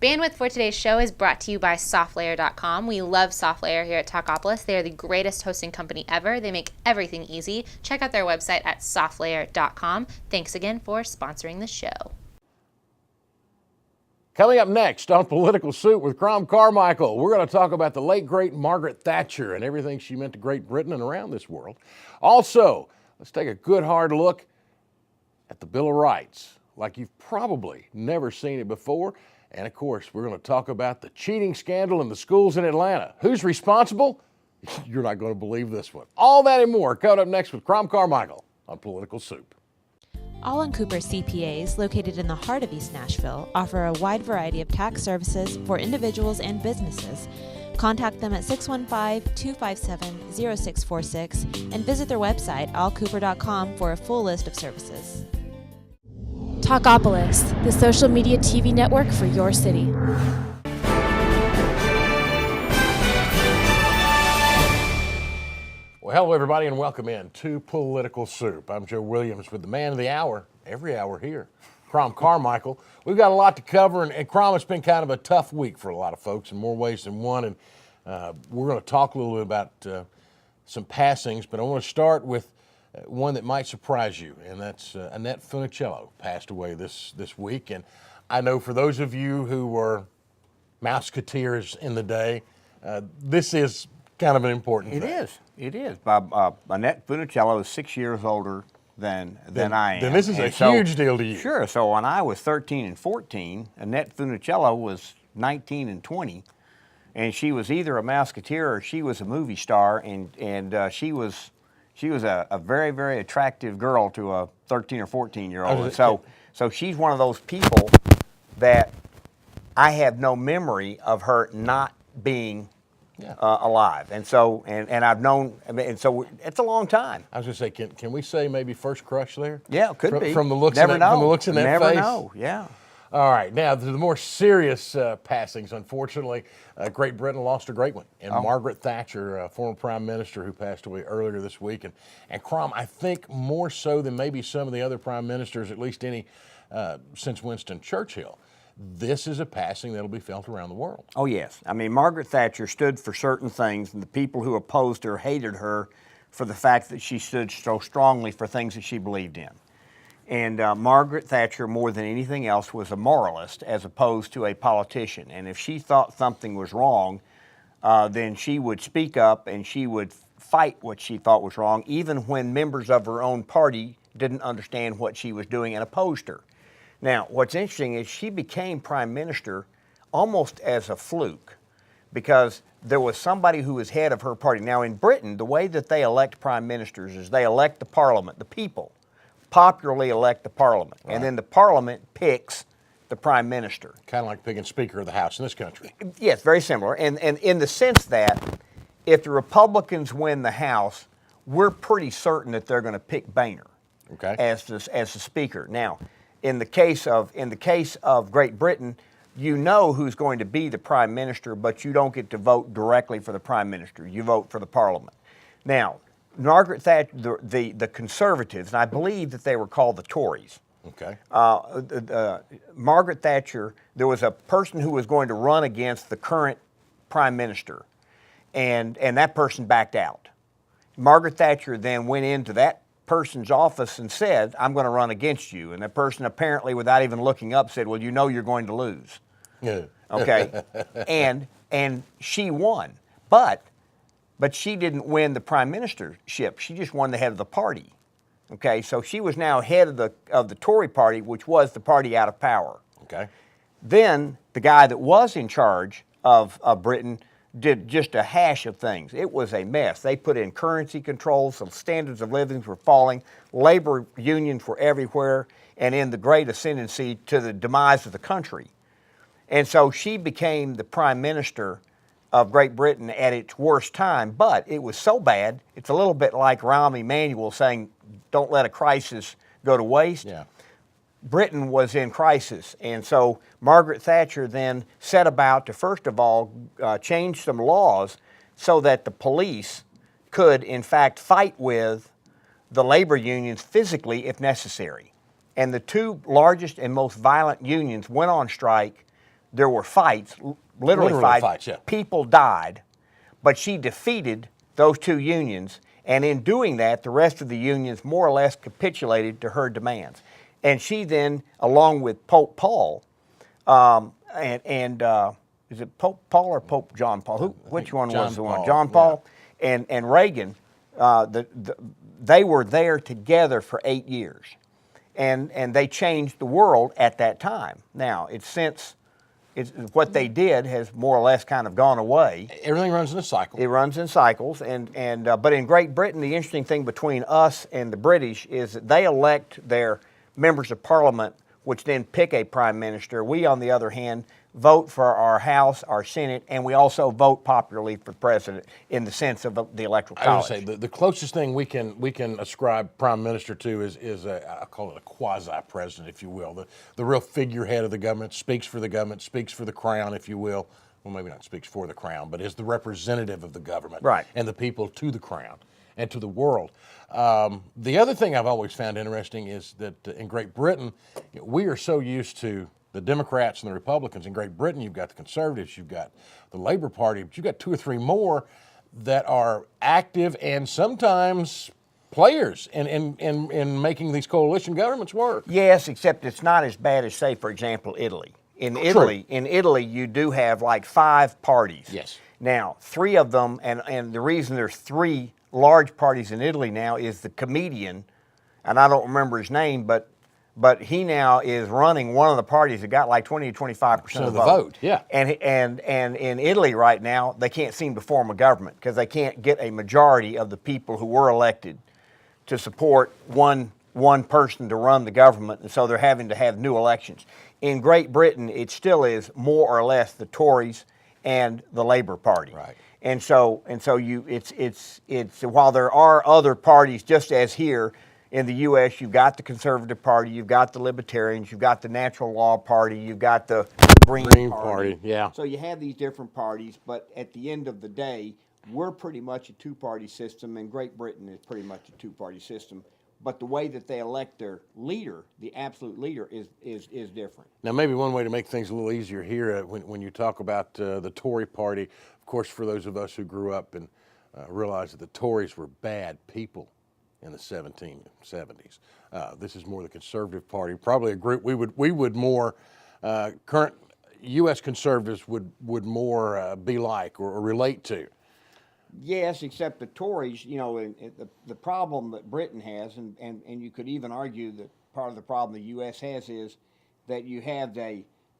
Bandwidth for today's show is brought to you by SoftLayer.com. We love SoftLayer here at Talkapolis. They are the greatest hosting company ever. They make everything easy. Check out their website at SoftLayer.com. Thanks again for sponsoring the show. Coming up next on Political Soup with Crom Carmichael, we're going to talk about the late, great Margaret Thatcher and everything she meant to Great Britain and around this world. Also, let's take a good hard look at the Bill of Rights, like you've probably never seen it before. And of course, we're going to talk about the cheating scandal in the schools in Atlanta. Who's responsible? You're not going to believe this one. All that and more coming up next with Crom Carmichael on Political Soup. All Cooper CPAs, located in the heart of East Nashville, offer a wide variety of tax services for individuals and businesses. Contact them at 615-257-0646 and visit their website, allcooper.com, for a full list of services. Talkapolis, the social media TV network for your city. Well, hello, everybody, and welcome in to Political Soup. I'm Joe Williams with the man of the hour, every hour here, Crom Carmichael. We've got a lot to cover, and Crom, it's been kind of a tough week for a lot of folks in more ways than one, and we're going to talk a little bit about some passings, but I want to start with one that might surprise you, and that's Annette Funicello passed away this week. And I know for those of you who were Mouseketeers in the day, this is kind of an important thing. It is. Annette Funicello is 6 years older than I am. Then this is a huge deal to you. Sure. So when I was 13 and 14, Annette Funicello was 19 and 20, and she was either a Mouseketeer or she was a movie star, and she was a very, very attractive girl to a 13 or 14-year-old. So she's one of those people that I have no memory of her not being alive. And so I've known, and so it's a long time. I was going to say, can we say maybe first crush there? Yeah, it could be. From the looks Never in know. From the looks in that Never face? know, yeah. All right, now to the more serious passings. Unfortunately, Great Britain lost a great one, and Margaret Thatcher, former prime minister who passed away earlier this week. And Crom, I think more so than maybe some of the other prime ministers, at least any since Winston Churchill, this is a passing that'll be felt around the world. Oh, yes. I mean, Margaret Thatcher stood for certain things, and the people who opposed her hated her for the fact that she stood so strongly for things that she believed in. And Margaret Thatcher, more than anything else, was a moralist as opposed to a politician. And if she thought something was wrong, then she would speak up and she would fight what she thought was wrong, even when members of her own party didn't understand what she was doing and opposed her. Now, what's interesting is she became prime minister almost as a fluke, because there was somebody who was head of her party. Now, in Britain, the way that they elect prime ministers is they elect the parliament, the people popularly elect the parliament, and then the parliament picks the prime minister. Kind of like picking Speaker of the House in this country. Yes, very similar, and in the sense that if the Republicans win the House, we're pretty certain that they're going to pick Boehner as the speaker. Now, in the case of Great Britain, you know who's going to be the prime minister, but you don't get to vote directly for the prime minister. You vote for the parliament. Now, Margaret Thatcher, the conservatives, and I believe that they were called the Tories. Margaret Thatcher, there was a person who was going to run against the current prime minister, and that person backed out. Margaret Thatcher then went into that person's office and said, "I'm going to run against you." And that person, apparently, without even looking up, said, "Well, you know you're going to lose." Yeah. Okay. and she won. But she didn't win the prime ministership. She just won the head of the party. Okay, so she was now head of the Tory party, which was the party out of power. Okay. Then the guy that was in charge of Britain did just a hash of things. It was a mess. They put in currency controls, so standards of living were falling, labor unions were everywhere, and in the great ascendancy to the demise of the country. And so she became the prime minister of Great Britain at its worst time, but it was so bad, it's a little bit like Rahm Emanuel saying, "Don't let a crisis go to waste." Yeah. Britain was in crisis, and so Margaret Thatcher then set about to, first of all, change some laws so that the police could, in fact, fight with the labor unions physically if necessary. And the two largest and most violent unions went on strike there were fights, literally fights. Yeah. People died, but she defeated those two unions, and in doing that, the rest of the unions more or less capitulated to her demands. And she then, along with Pope Paul, is it Pope Paul or Pope John Paul? Which one was the one? John Paul, yeah. and Reagan, they were there together for 8 years, and they changed the world at that time. Now, what they did has more or less kind of gone away. Everything runs in a cycle. It runs in cycles, but in Great Britain, the interesting thing between us and the British is that they elect their members of Parliament, which then pick a prime minister. We, on the other hand, vote for our House, our Senate, and we also vote popularly for president in the sense of the electoral college. I would say the closest thing we can ascribe prime minister to is I call it a quasi president, if you will, the real figurehead of the government, speaks for the government, speaks for the crown, if you will. Well, maybe not speaks for the crown, but is the representative of the government, right, and the people to the crown and to the world. The other thing I've always found interesting is that in Great Britain, we are so used to the Democrats and the Republicans. In Great Britain, you've got the Conservatives, you've got the Labor Party, but you've got 2 or 3 more that are active and sometimes players in making these coalition governments work. Yes, except it's not as bad as, say, for example, Italy. In Italy, you do have like 5 parties. Yes. Now, 3 of them, and the reason there's 3 large parties in Italy now is the comedian, and I don't remember his name, but he now is running one of the parties that got like 20 to 25% of the vote. Yeah. And in Italy right now, they can't seem to form a government because they can't get a majority of the people who were elected to support one person to run the government, and so they're having to have new elections. In Great Britain, it still is more or less the Tories and the Labor Party. Right. And so it's while there are other parties, just as here in the U.S., you've got the Conservative Party, you've got the Libertarians, you've got the Natural Law Party, you've got the Green Party. Yeah. So you have these different parties, but at the end of the day, we're pretty much a 2-party system, and Great Britain is pretty much a 2-party system. But the way that they elect their leader, the absolute leader, is different. Now, maybe one way to make things a little easier here, when you talk about the Tory party, of course, for those of us who grew up and realized that the Tories were bad people in the 1770s. This is more the Conservative Party, probably a group we would more, current U.S. conservatives would more be like or relate to. Yes, except the Tories, the problem that Britain has, and you could even argue that part of the problem the U.S. has is that you have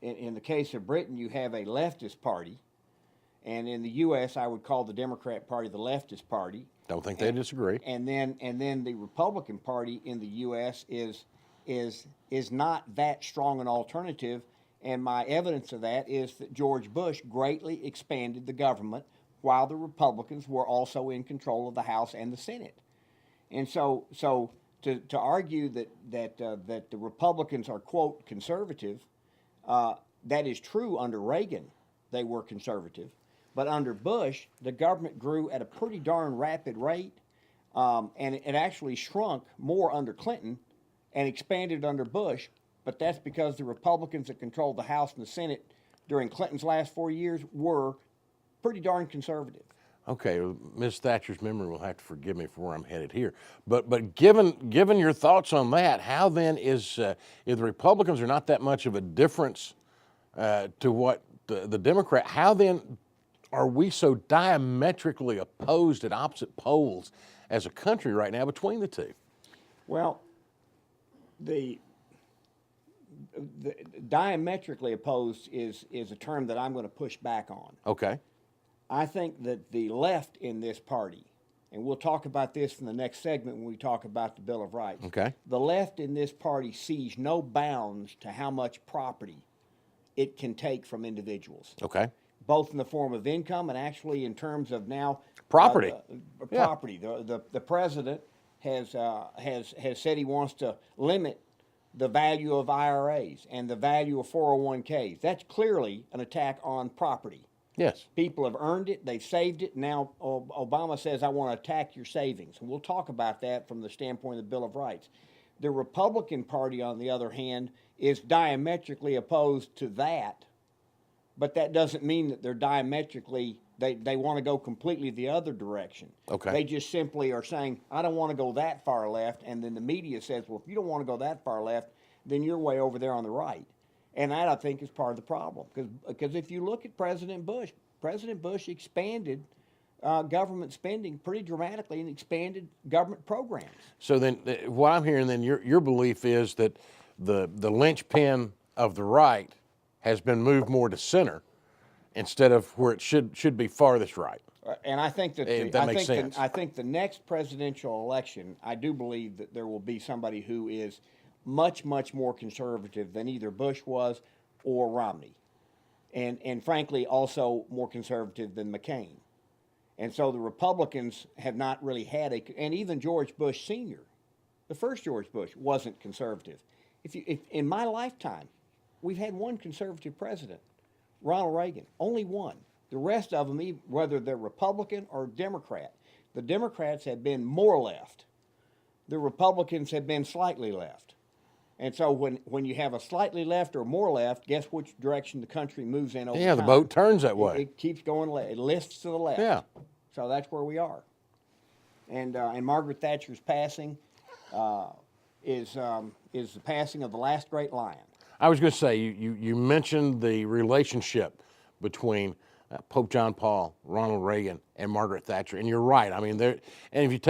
in the case of Britain, you have a leftist party, and in the U.S., I would call the Democrat Party the leftist party. Don't think they disagree. And then the Republican Party in the U.S. is not that strong an alternative, and my evidence of that is that George Bush greatly expanded the government while the Republicans were also in control of the House and the Senate. And so to argue that the Republicans are, quote, conservative, that is true under Reagan. They were conservative. But under Bush, the government grew at a pretty darn rapid rate, and it actually shrunk more under Clinton and expanded under Bush. But that's because the Republicans that controlled the House and the Senate during Clinton's last 4 years were pretty darn conservative. Okay, Ms. Thatcher's memory will have to forgive me for where I'm headed here. But given your thoughts on that, how then is if the Republicans are not that much of a difference to what the Democrat, how then are we so diametrically opposed at opposite poles as a country right now between the two? Well, the diametrically opposed is a term that I'm going to push back on. Okay. I think that the left in this party, and we'll talk about this in the next segment when we talk about the Bill of Rights. Okay. The left in this party sees no bounds to how much property it can take from individuals. Okay. Both in the form of income and actually in terms of now property. Property. The president has said he wants to limit the value of IRAs and the value of 401ks. That's clearly an attack on property. Yes. People have earned it, they've saved it. Now Obama says, I want to attack your savings. And we'll talk about that from the standpoint of the Bill of Rights. The Republican Party, on the other hand, is diametrically opposed to that but that doesn't mean that they're diametrically, they want to go completely the other direction. Okay. They just simply are saying, I don't want to go that far left, and then the media says, well, if you don't want to go that far left, then you're way over there on the right. And that, I think, is part of the problem. Because if you look at President Bush expanded government spending pretty dramatically and expanded government programs. So then, what I'm hearing then, your belief is that the linchpin of the right has been moved more to center instead of where it should be farthest right. And I think that makes sense. I think the next presidential election, I do believe that there will be somebody who is much, much more conservative than either Bush was or Romney, and frankly also more conservative than McCain. And so the Republicans have not really had and even George Bush Sr., the first George Bush, wasn't conservative. If in my lifetime, we've had one conservative president, Ronald Reagan, only one. The rest of them, whether they're Republican or Democrat, the Democrats have been more left. The Republicans have been slightly left. And so when you have a slightly left or more left, guess which direction the country moves in over time? Yeah, the boat turns that way. It keeps going left. It lifts to the left. Yeah. So that's where we are. And Margaret Thatcher's passing is the passing of the last great lion. I was going to say, you mentioned the relationship between Pope John Paul, Ronald Reagan, and Margaret Thatcher, and you're right. I mean, and if you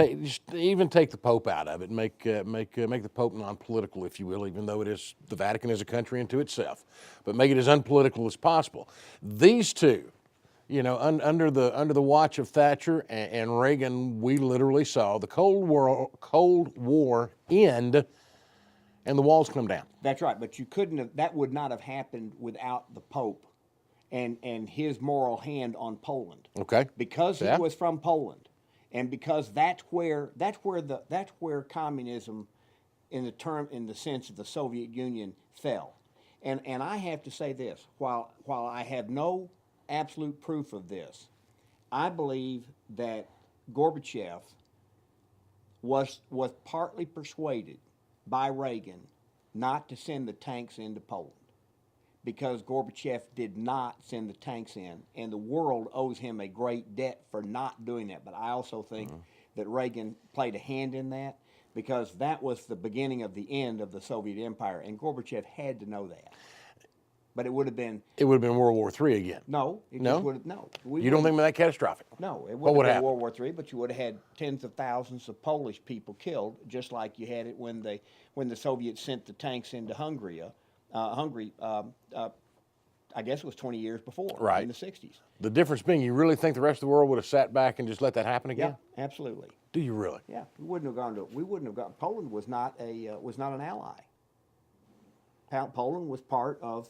even take the Pope out of it, make the Pope non-political, if you will, even though the Vatican is a country unto itself, but make it as unpolitical as possible. These two, under the watch of Thatcher and Reagan, we literally saw the Cold War end, and the walls come down. That's right, but you couldn't have. That would not have happened without the Pope and his moral hand on Poland. Okay. Because he was from Poland, and because that's where communism, in the sense of the Soviet Union, fell. And I have to say this: while I have no absolute proof of this, I believe that Gorbachev was partly persuaded by Reagan not to send the tanks into Poland, because Gorbachev did not send the tanks in, and the world owes him a great debt for not doing that. But I also think that Reagan played a hand in that, because that was the beginning of the end of the Soviet Empire, and Gorbachev had to know that. But it would have been World War III again. No. No. You don't think that catastrophic? No, it What would would have happen? been World War III, but you would have had tens of thousands of Polish people killed, just like you had it when the Soviets sent the tanks into Hungary. I guess it was 20 years before, Right. in the 60s. The difference being, you really think the rest of the world would have sat back and just let that happen again? Yeah, absolutely. Do you really? Yeah, we wouldn't have gone. Poland was not an ally. Poland was part of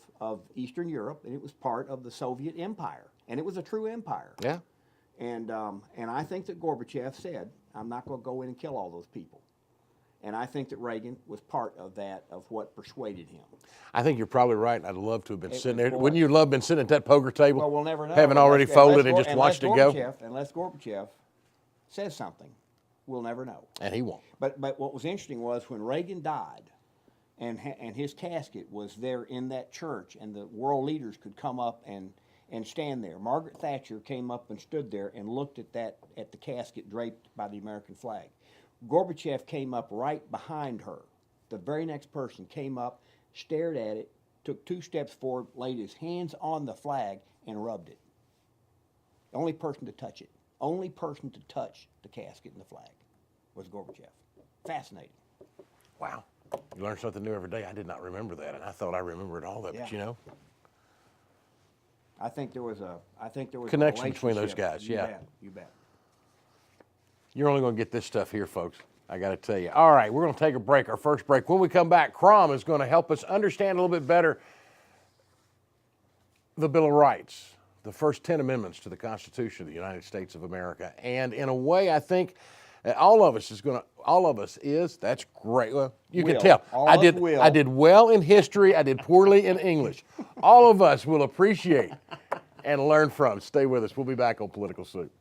Eastern Europe, and it was part of the Soviet Empire, and it was a true empire. Yeah. And I think that Gorbachev said, I'm not going to go in and kill all those people. And I think that Reagan was part of that, of what persuaded him. I think you're probably right. I'd love to have been sitting there. Wouldn't you love been sitting at that poker table? Well, we'll never know. Having already folded and just watched it go? Unless Gorbachev says something, we'll never know. And he won't. But what was interesting was when Reagan died, and his casket was there in that church, and the world leaders could come up and stand there. Margaret Thatcher came up and stood there and looked at the casket draped by the American flag. Gorbachev came up right behind her. The very next person came up, stared at it, took 2 steps forward, laid his hands on the flag, and rubbed it. The only person to touch it, only person to touch the casket and the flag was Gorbachev. Fascinating. Wow. You learn something new every day. I did not remember that, and I thought I remembered all of it, I think there was a connection between those relationship. guys, yeah. You bet. You're only going to get this stuff here, folks. I got to tell you. All right, we're going to take a break, our first break. When we come back, Crom is going to help us understand a little bit better the Bill of Rights, the first 10 amendments to the Constitution of the United States of America. And in a way, I think all of us is, that's great. Well, you can tell. I did well in history. I did poorly in English. All of us will appreciate and learn from. Stay with us. We'll be back on Political Soup.